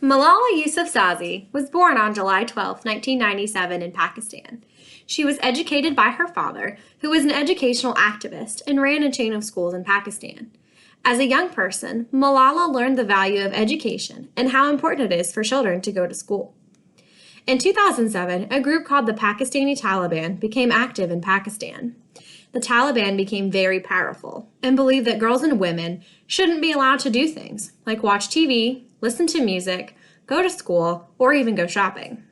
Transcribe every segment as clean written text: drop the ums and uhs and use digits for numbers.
Malala Yousafzai was born on July 12, 1997 in Pakistan. She was educated by her father, who was an educational activist and ran a chain of schools in Pakistan. As a young person, Malala learned the value of education and how important it is for children to go to school. In 2007, a group called the Pakistani Taliban became active in Pakistan. The Taliban became very powerful and believed that girls and women shouldn't be allowed to do things like watch TV, listen to music, go to school, or even go shopping.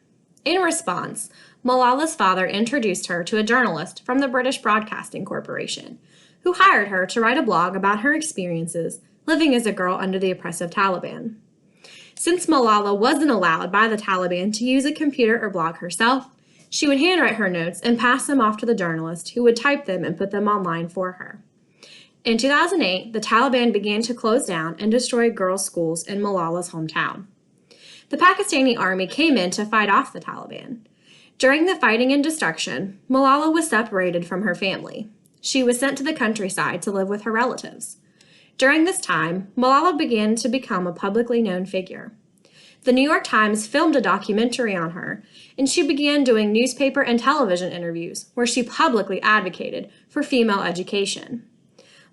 In response, Malala's father introduced her to a journalist from the British Broadcasting Corporation, who hired her to write a blog about her experiences living as a girl under the oppressive Taliban. Since Malala wasn't allowed by the Taliban to use a computer or blog herself, she would handwrite her notes and pass them off to the journalist, who would type them and put them online for her. In 2008, the Taliban began to close down and destroy girls' schools in Malala's hometown. The Pakistani army came in to fight off the Taliban. During the fighting and destruction, Malala was separated from her family. She was sent to the countryside to live with her relatives. During this time, Malala began to become a publicly known figure. The New York Times filmed a documentary on her, and she began doing newspaper and television interviews where she publicly advocated for female education.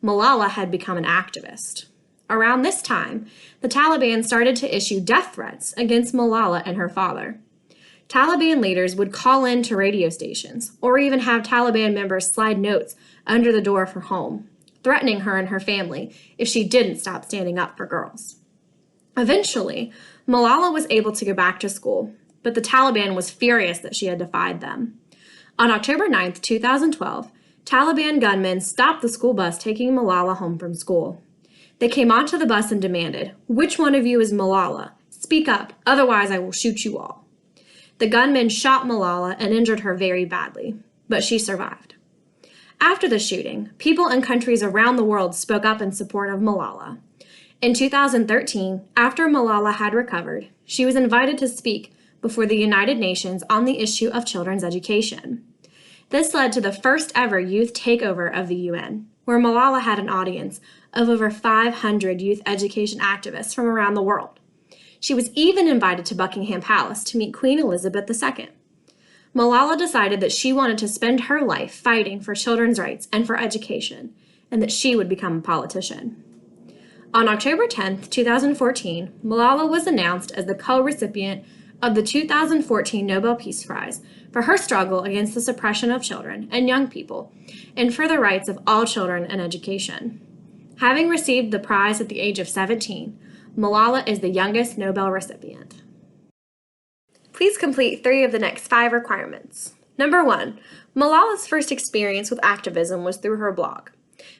Malala had become an activist. Around this time, the Taliban started to issue death threats against Malala and her father. Taliban leaders would call in to radio stations or even have Taliban members slide notes under the door of her home, threatening her and her family if she didn't stop standing up for girls. Eventually, Malala was able to go back to school, but the Taliban was furious that she had defied them. On October 9, 2012, Taliban gunmen stopped the school bus taking Malala home from school. They came onto the bus and demanded, "Which one of you is Malala? Speak up, otherwise I will shoot you all." The gunmen shot Malala and injured her very badly, but she survived. After the shooting, people in countries around the world spoke up in support of Malala. In 2013, after Malala had recovered, she was invited to speak before the United Nations on the issue of children's education. This led to the first ever youth takeover of the UN, where Malala had an audience of over 500 youth education activists from around the world. She was even invited to Buckingham Palace to meet Queen Elizabeth II. Malala decided that she wanted to spend her life fighting for children's rights and for education, and that she would become a politician. On October 10, 2014, Malala was announced as the co-recipient of the 2014 Nobel Peace Prize for her struggle against the suppression of children and young people and for the rights of all children and education. Having received the prize at the age of 17, Malala is the youngest Nobel recipient. Please complete 3 of the next 5 requirements. Number 1, Malala's first experience with activism was through her blog.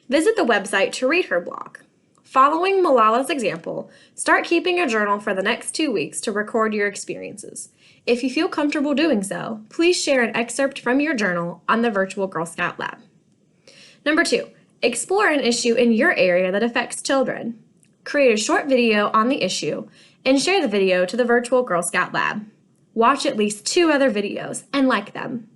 Visit the website to read her blog. Following Malala's example, start keeping a journal for the next 2 weeks to record your experiences. If you feel comfortable doing so, please share an excerpt from your journal on the virtual Girl Scout Lab. Number 2, explore an issue in your area that affects children. Create a short video on the issue and share the video to the virtual Girl Scout Lab. Watch at least 2 other videos and like them.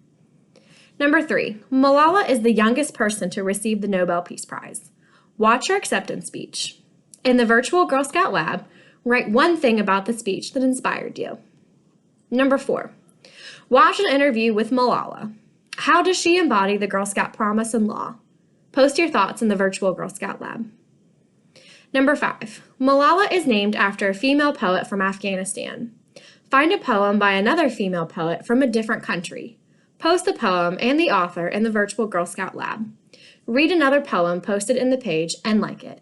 Number 3, Malala is the youngest person to receive the Nobel Peace Prize. Watch her acceptance speech. In the virtual Girl Scout Lab, write one thing about the speech that inspired you. Number 4, watch an interview with Malala. How does she embody the Girl Scout promise and law? Post your thoughts in the virtual Girl Scout Lab. Number 5, Malala is named after a female poet from Afghanistan. Find a poem by another female poet from a different country. Post the poem and the author in the virtual Girl Scout Lab. Read another poem posted in the page and like it.